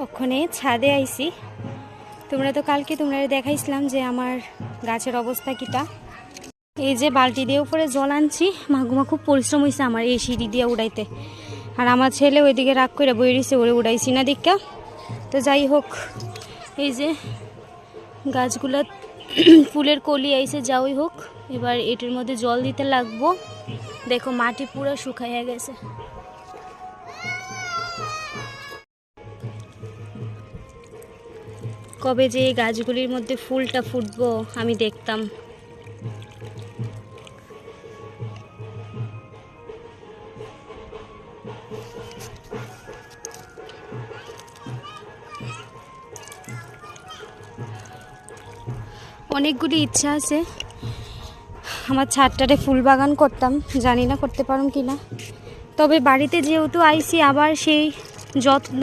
ওখানে ছাদে আইছি। তোমরা তো কালকে তোমরা দেখাইছিলাম যে আমার গাছের অবস্থা কিটা। এই যে বালতি দিয়ে উপরে জল আনছি। মাগুমা খুব পরিশ্রম হয়েছে আমার এই সিঁড়ি দিয়ে উড়াইতে। আর আমার ছেলে ওইদিকে রাগ করে বই রয়েছে, ওরে উড়াইছি না দীক্ষা। তো যাই হোক, এই যে গাছগুলো ফুলের কলি আইছে, যাওই হোক। এবার এটির মধ্যে জল দিতে লাগবো। দেখো মাটি পুরো শুকাইয়া গেছে। কবে যে এই গাছগুলির মধ্যে ফুলটা ফুটবো আমি দেখতাম। অনেকগুলি ইচ্ছা আছে আমার ছাদটাতে ফুল বাগান করতাম, জানি না করতে পারুম কি না। তবে বাড়িতে যেহেতু আইছি আবার সেই যত্ন